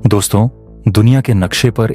दोस्तों, दुनिया के नक्शे पर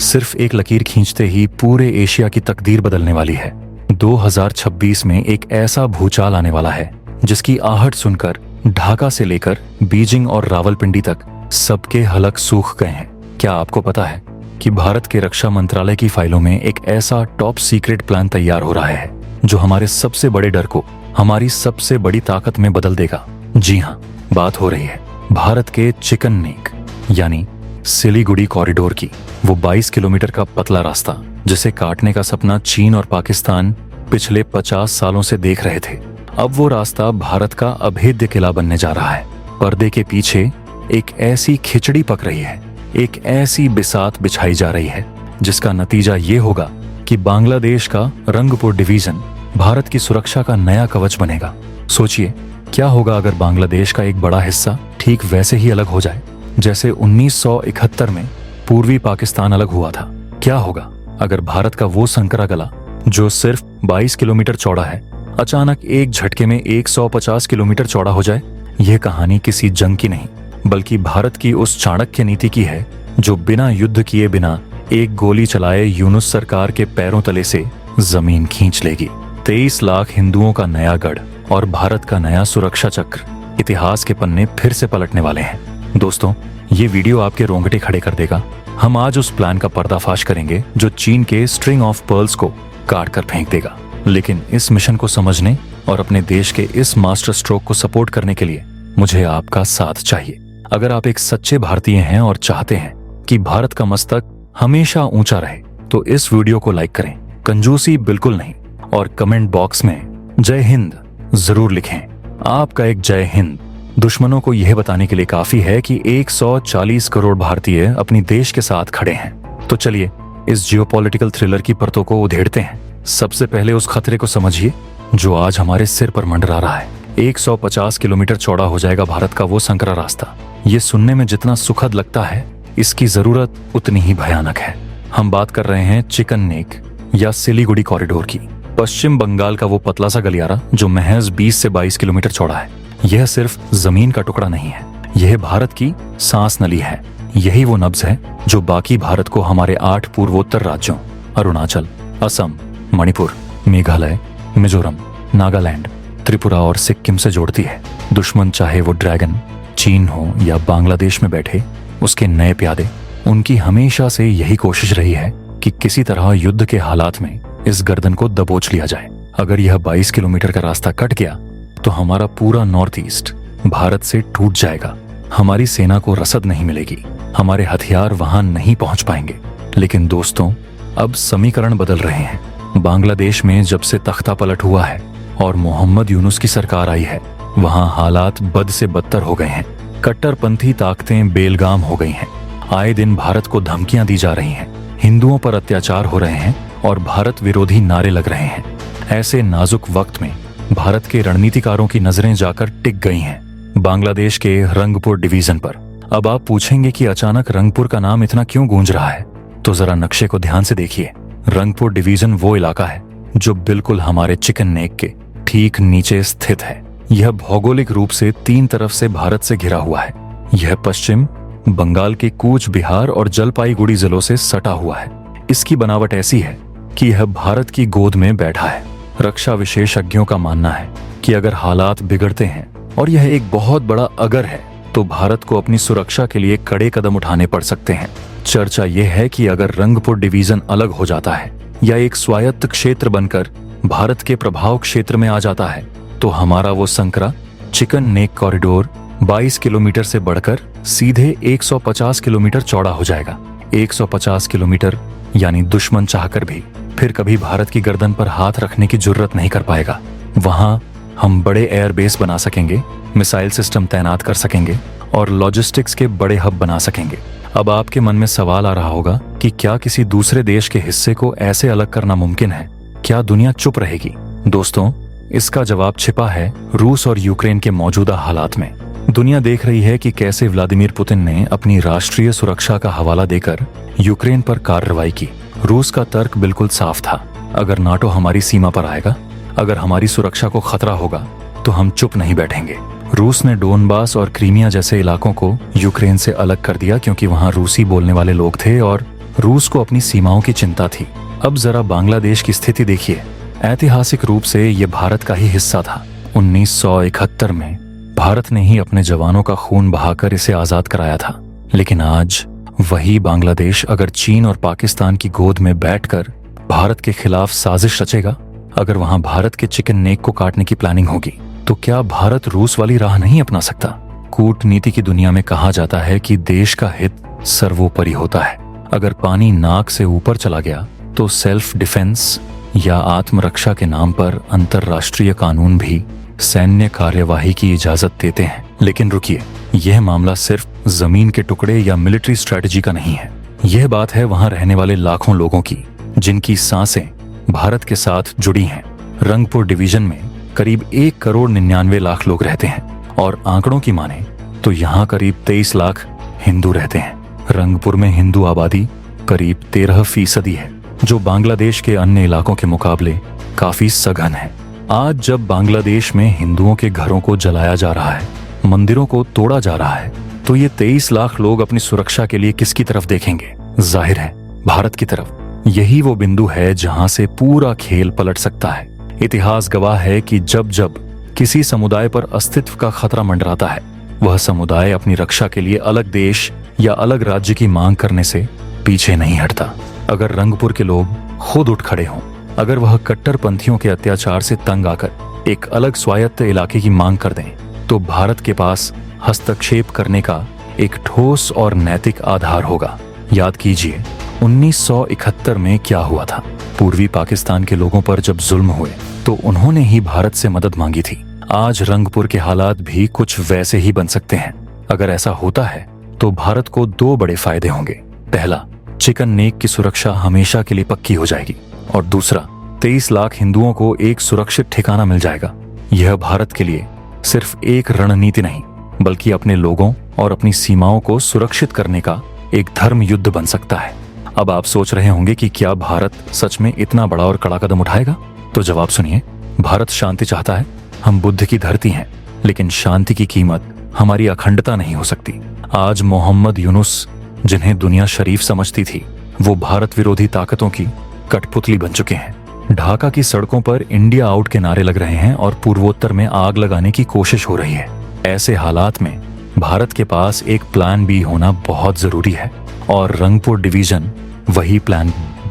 सिर्फ एक लकीर खींचते ही पूरे एशिया की तकदीर बदलने वाली है। 2026 में एक ऐसा भूचाल आने वाला है जिसकी आहट सुनकर ढाका से लेकर बीजिंग और रावलपिंडी तक सबके हलक सूख गए हैं। क्या आपको पता है कि भारत के रक्षा मंत्रालय की फाइलों में एक ऐसा टॉप सीक्रेट प्लान तैयार हो रहा है जो हमारे सबसे बड़े डर को हमारी सबसे बड़ी ताकत में बदल देगा। जी हाँ, बात हो रही है भारत के चिकन नेक यानी सिलीगुड़ी कॉरिडोर की। वो 22 किलोमीटर का पतला रास्ता जिसे काटने का सपना चीन और पाकिस्तान पिछले 50 सालों से देख रहे थे। अब वो रास्ता भारत का अभेद्य किला बनने जा रहा है। पर्दे के पीछे एक ऐसी खिचड़ी पक रही है, एक ऐसी बिसात बिछाई जा रही है जिसका नतीजा ये होगा कि बांग्लादेश का रंगपुर डिवीजन भारत की सुरक्षा का नया कवच बनेगा। सोचिए, क्या होगा अगर बांग्लादेश का एक बड़ा हिस्सा ठीक वैसे ही अलग हो जाए जैसे 1971 में पूर्वी पाकिस्तान अलग हुआ था। क्या होगा अगर भारत का वो संकरा गला जो सिर्फ 22 किलोमीटर चौड़ा है अचानक एक झटके में 150 किलोमीटर चौड़ा हो जाए। यह कहानी किसी जंग की नहीं बल्कि भारत की उस चाणक्य नीति की है जो बिना युद्ध किए बिना एक गोली चलाए यूनुस सरकार के पैरों तले से जमीन खींच लेगी। 23 लाख हिंदुओं का नया गढ़ और भारत का नया सुरक्षा चक्र, इतिहास के पन्ने फिर से पलटने वाले हैं। दोस्तों, ये वीडियो आपके रोंगटे खड़े कर देगा। हम आज उस प्लान का पर्दाफाश करेंगे जो चीन के स्ट्रिंग ऑफ पर्ल्स को काट कर फेंक देगा। लेकिन इस मिशन को समझने और अपने देश के इस मास्टर स्ट्रोक को सपोर्ट करने के लिए मुझे आपका साथ चाहिए। अगर आप एक सच्चे भारतीय हैं और चाहते हैं कि भारत का मस्तक हमेशा ऊंचा रहे तो इस वीडियो को लाइक करें, कंजूसी बिल्कुल नहीं, और कमेंट बॉक्स में जय हिंद जरूर लिखें। आपका एक जय हिंद दुश्मनों को यह बताने के लिए काफी है कि 140 करोड़ भारतीय अपनी देश के साथ खड़े हैं। तो चलिए इस जियोपॉलिटिकल थ्रिलर की परतों को उधेड़ते हैं। सबसे पहले उस खतरे को समझिए जो आज हमारे सिर पर मंडरा रहा है। 150 किलोमीटर चौड़ा हो जाएगा भारत का वो संकरा रास्ता। ये सुनने में जितना सुखद लगता है, इसकी जरूरत उतनी ही भयानक है। हम बात कर रहे हैं चिकन नेक या सिलीगुड़ी कॉरिडोर की। पश्चिम बंगाल का वो पतला सा गलियारा जो महज 20 से 22 किलोमीटर चौड़ा है। यह सिर्फ जमीन का टुकड़ा नहीं है, यह भारत की सांस नली है। यही वो नब्ज है जो बाकी भारत को हमारे 8 पूर्वोत्तर राज्यों अरुणाचल, असम, मणिपुर, मेघालय, मिजोरम, नागालैंड, त्रिपुरा और सिक्किम से जोड़ती है। दुश्मन चाहे वो ड्रैगन चीन हो या बांग्लादेश में बैठे उसके नए प्यादे, उनकी हमेशा से यही कोशिश रही है कि किसी तरह युद्ध के हालात में इस गर्दन को दबोच लिया जाए। अगर यह 22 किलोमीटर का रास्ता कट गया तो हमारा पूरा नॉर्थ ईस्ट भारत से टूट जाएगा। हमारी सेना को रसद नहीं मिलेगी, हमारे हथियार वहां नहीं पहुंच पाएंगे। लेकिन दोस्तों, अब समीकरण बदल रहे हैं। बांग्लादेश में जब से तख्ता पलट हुआ है और मोहम्मद यूनुस की सरकार आई है, वहां हालात बद से बदतर हो गए हैं। कट्टरपंथी ताकतें बेलगाम हो गई हैं। आए दिन भारत को धमकियां दी जा रही हैं, हिंदुओं पर अत्याचार हो रहे हैं और भारत विरोधी नारे लग रहे हैं। ऐसे नाजुक वक्त में भारत के रणनीतिकारों की नजरें जाकर टिक गई हैं बांग्लादेश के रंगपुर डिवीजन पर। अब आप पूछेंगे कि अचानक रंगपुर का नाम इतना क्यों गूंज रहा है, तो जरा नक्शे को ध्यान से देखिए। रंगपुर डिवीजन वो इलाका है जो बिल्कुल हमारे चिकन नेक के ठीक नीचे स्थित है। यह भौगोलिक रूप से 3 तरफ से भारत से घिरा हुआ है। यह पश्चिम बंगाल के कूच बिहार और जलपाईगुड़ी जिलों से सटा हुआ है। इसकी बनावट ऐसी है कि यह भारत की गोद में बैठा है। रक्षा विशेषज्ञों का मानना है कि अगर हालात बिगड़ते हैं, और यह एक बहुत बड़ा अगर है, तो भारत को अपनी सुरक्षा के लिए कड़े कदम उठाने पड़ सकते हैं। चर्चा यह है कि अगर रंगपुर डिवीजन अलग हो जाता है या एक स्वायत्त क्षेत्र बनकर भारत के प्रभाव क्षेत्र में आ जाता है, तो हमारा वो संकरा चिकन नेक कॉरिडोर 22 किलोमीटर से बढ़कर सीधे 150 किलोमीटर चौड़ा हो जाएगा। 150 किलोमीटर यानी दुश्मन चाहकर भी फिर कभी भारत की गर्दन पर हाथ रखने की जुर्रत नहीं कर पाएगा। वहां हम बड़े एयरबेस बना सकेंगे, मिसाइल सिस्टम तैनात कर सकेंगे और लॉजिस्टिक्स के बड़े हब बना सकेंगे। अब आपके मन में सवाल आ रहा होगा कि क्या किसी दूसरे देश के हिस्से को ऐसे अलग करना मुमकिन है? क्या दुनिया चुप रहेगी? दोस्तों, इसका जवाब छिपा है रूस और यूक्रेन के मौजूदा हालात में। दुनिया देख रही है कि कैसे व्लादिमीर पुतिन ने अपनी राष्ट्रीय सुरक्षा का हवाला देकर यूक्रेन पर कार्रवाई की। रूस का तर्क बिल्कुल साफ था, अगर नाटो हमारी सीमा पर आएगा, अगर हमारी सुरक्षा को खतरा होगा, तो हम चुप नहीं बैठेंगे। रूस ने डोनबास और क्रीमिया जैसे इलाकों को यूक्रेन से अलग कर दिया क्योंकि वहां रूसी बोलने वाले लोग थे और रूस को अपनी सीमाओं की चिंता थी। अब जरा बांग्लादेश की स्थिति देखिए। ऐतिहासिक रूप से ये भारत का ही हिस्सा था। 1971 में भारत ने ही अपने जवानों का खून बहाकर इसे आजाद कराया था। लेकिन आज वही बांग्लादेश अगर चीन और पाकिस्तान की गोद में बैठकर भारत के खिलाफ साजिश रचेगा, अगर वहां भारत के चिकन नेक को काटने की प्लानिंग होगी, तो क्या भारत रूस वाली राह नहीं अपना सकता? कूटनीति की दुनिया में कहा जाता है कि देश का हित सर्वोपरि होता है। अगर पानी नाक से ऊपर चला गया तो सेल्फ डिफेंस या आत्मरक्षा के नाम पर अंतर्राष्ट्रीय कानून भी सैन्य कार्यवाही की इजाजत देते हैं। लेकिन रुकिए, यह मामला सिर्फ जमीन के टुकड़े या मिलिट्री स्ट्रेटजी का नहीं है। यह बात है वहां रहने वाले लाखों लोगों की, जिनकी सांसें भारत के साथ जुड़ी हैं। रंगपुर डिवीजन में करीब 1 करोड़ 99 लाख लोग रहते हैं और आंकड़ों की माने तो यहाँ करीब 23 लाख हिंदू रहते हैं। रंगपुर में हिंदू आबादी करीब 13% है, जो बांग्लादेश के अन्य इलाकों के मुकाबले काफी सघन है। आज जब बांग्लादेश में हिंदुओं के घरों को जलाया जा रहा है, मंदिरों को तोड़ा जा रहा है, तो ये 23 लाख लोग अपनी सुरक्षा के लिए किसकी तरफ देखेंगे? जाहिर है भारत की तरफ। यही वो बिंदु है जहां से पूरा खेल पलट सकता है। इतिहास गवाह है कि जब जब किसी समुदाय पर अस्तित्व का खतरा मंडराता है, वह समुदाय अपनी रक्षा के लिए अलग देश या अलग राज्य की मांग करने से पीछे नहीं हटता। अगर रंगपुर के लोग खुद उठ खड़े हों, अगर वह कट्टरपंथियों के अत्याचार से तंग आकर एक अलग स्वायत्त इलाके की मांग कर दें, तो भारत के पास हस्तक्षेप करने का एक ठोस और नैतिक आधार होगा। याद कीजिए 1971 में क्या हुआ था। पूर्वी पाकिस्तान के लोगों पर जब जुल्म हुए तो उन्होंने ही भारत से मदद मांगी थी। आज रंगपुर के हालात भी कुछ वैसे ही बन सकते हैं। अगर ऐसा होता है तो भारत को 2 बड़े फायदे होंगे। पहला, चिकन नेक की सुरक्षा हमेशा के लिए पक्की हो जाएगी और दूसरा, 23 लाख हिंदुओं को एक सुरक्षित ठिकाना मिल जाएगा। यह भारत के लिए सिर्फ एक रणनीति नहीं, बल्कि अपने लोगों और अपनी सीमाओं को सुरक्षित करने का एक धर्म युद्ध बन सकता है। अब आप सोच रहे होंगे कि क्या भारत सच में इतना बड़ा और कड़ा कदम उठाएगा? तो जवाब सुनिए। भारत शांति चाहता है। हम बुद्ध की धरती हैं, लेकिन शांति की कीमत हमारी अखंडता नहीं हो सकती। आज मोहम्मद यूनुस, जिन्हें दुनिया शरीफ समझती थी, वो भारत विरोधी ताकतों की कठपुतली बन चुके हैं। ढाका की सड़कों पर इंडिया आउट के नारे लग रहे हैं और पूर्वोत्तर में आग लगाने की कोशिश हो रही है। ऐसे हालात में भारत के पास एक प्लान बी होना बहुत जरूरी है और रंगपुर डिवीजन वही प्लान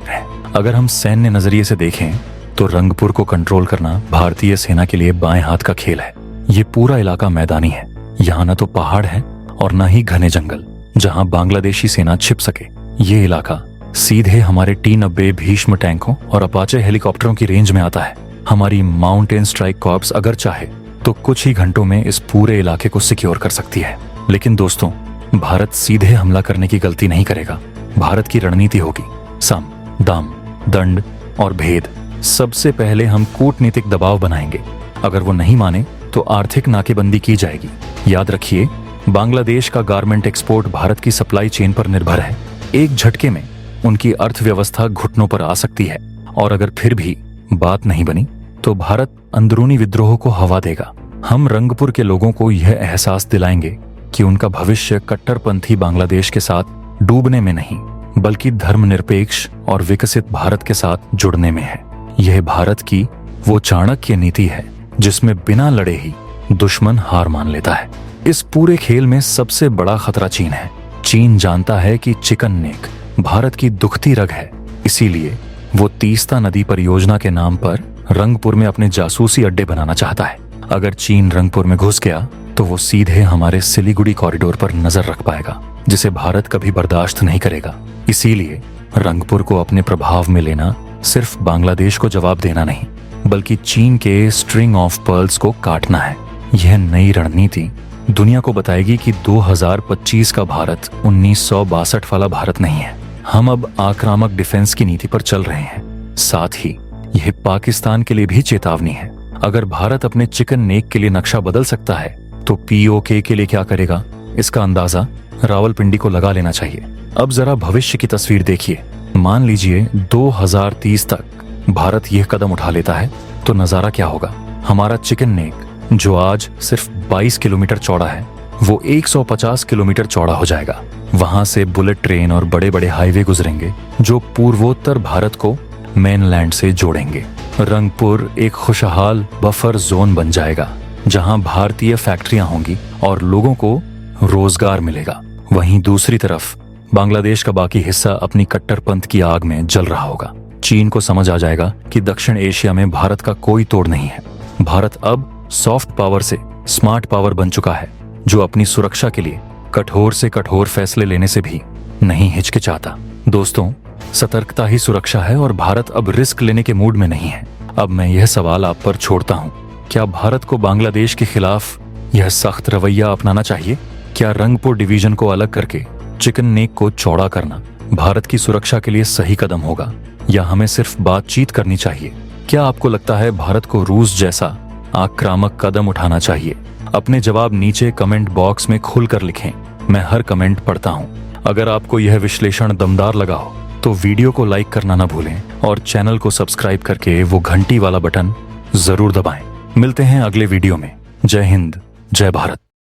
है। अगर हम सैन्य नजरिए से देखें तो रंगपुर को कंट्रोल करना भारतीय सेना के लिए बाएं हाथ का खेल है। ये पूरा इलाका मैदानी है। यहाँ न तो पहाड़ है और न ही घने जंगल जहाँ बांग्लादेशी सेना छिप सके। ये इलाका सीधे हमारे T-90 भीष्म टैंकों और अपाचे हेलीकॉप्टरों की रेंज में आता है। हमारी माउंटेन स्ट्राइक कॉर्प्स अगर चाहे तो कुछ ही घंटों में इस पूरे इलाके को सिक्योर कर सकती है। लेकिन दोस्तों, भारत सीधे हमला करने की गलती नहीं करेगा। भारत की रणनीति होगी सम, दाम, दंड और भेद। सबसे पहले हम कूटनीतिक दबाव बनाएंगे। अगर वो नहीं माने तो आर्थिक नाकेबंदी की जाएगी। याद रखिए, बांग्लादेश का गारमेंट एक्सपोर्ट भारत की सप्लाई चेन पर निर्भर है। एक झटके में उनकी अर्थव्यवस्था घुटनों पर आ सकती है और अगर फिर भी बात नहीं बनी तो भारत अंदरूनी विद्रोह को हवा देगा। हम रंगपुर के लोगों को यह एहसास दिलाएंगे कि उनका भविष्य कट्टरपंथी बांग्लादेश के साथ डूबने में नहीं, बल्कि धर्मनिरपेक्ष और विकसित भारत के साथ जुड़ने में है। यह भारत की वो चाणक्य नीति है जिसमें बिना लड़े ही दुश्मन हार मान लेता है। इस पूरे खेल में सबसे बड़ा खतरा चीन है। चीन जानता है कि चिकन नेक भारत की दुखती रग है, इसीलिए वो तीस्ता नदी परियोजना के नाम पर रंगपुर में अपने जासूसी अड्डे बनाना चाहता है। अगर चीन रंगपुर में घुस गया तो वो सीधे हमारे सिलीगुड़ी कॉरिडोर पर नजर रख पाएगा, जिसे भारत कभी बर्दाश्त नहीं करेगा। इसीलिए रंगपुर को अपने प्रभाव में लेना सिर्फ बांग्लादेश को जवाब देना नहीं, बल्कि चीन के स्ट्रिंग ऑफ पर्ल्स को काटना है। यह नई रणनीति दुनिया को बताएगी कि 2025 का भारत 1962 वाला भारत नहीं है। हम अब आक्रामक डिफेंस की नीति पर चल रहे हैं। साथ ही यह पाकिस्तान के लिए भी चेतावनी है। अगर भारत अपने चिकन नेक के लिए नक्शा बदल सकता है तो POK के लिए क्या करेगा, इसका अंदाजा रावलपिंडी को लगा लेना चाहिए। अब जरा भविष्य की तस्वीर देखिए। मान लीजिए 2030 तक भारत यह कदम उठा लेता है तो नजारा क्या होगा। हमारा चिकन नेक जो आज सिर्फ 22 किलोमीटर चौड़ा है वो 150 किलोमीटर चौड़ा हो जाएगा। वहां से बुलेट ट्रेन और बड़े बड़े हाईवे गुजरेंगे जो पूर्वोत्तर भारत को मेनलैंड से जोड़ेंगे। रंगपुर एक खुशहाल बफर जोन बन जाएगा जहां भारतीय फैक्ट्रियां होंगी और लोगों को रोजगार मिलेगा। वहीं दूसरी तरफ बांग्लादेश का बाकी हिस्सा अपनी कट्टरपंथ की आग में जल रहा होगा। चीन को समझ आ जाएगा कि दक्षिण एशिया में भारत का कोई तोड़ नहीं है। भारत अब सॉफ्ट पावर से स्मार्ट पावर बन चुका है जो अपनी सुरक्षा के लिए कठोर से कठोर फैसले लेने से भी नहीं हिचकिचाता। दोस्तों, सतर्कता ही सुरक्षा है और भारत अब रिस्क लेने के मूड में नहीं है। अब मैं यह सवाल आप पर छोड़ता हूँ, क्या भारत को बांग्लादेश के खिलाफ यह सख्त रवैया अपनाना चाहिए? क्या रंगपुर डिवीजन को अलग करके चिकन नेक को चौड़ा करना भारत की सुरक्षा के लिए सही कदम होगा या हमें सिर्फ बातचीत करनी चाहिए? क्या आपको लगता है भारत को रूस जैसा आक्रामक कदम उठाना चाहिए? अपने जवाब नीचे कमेंट बॉक्स में खुलकर लिखें, मैं हर कमेंट पढ़ता हूं। अगर आपको यह विश्लेषण दमदार लगा हो तो वीडियो को लाइक करना ना भूलें और चैनल को सब्सक्राइब करके वो घंटी वाला बटन जरूर दबाएं। मिलते हैं अगले वीडियो में। जय हिंद, जय भारत।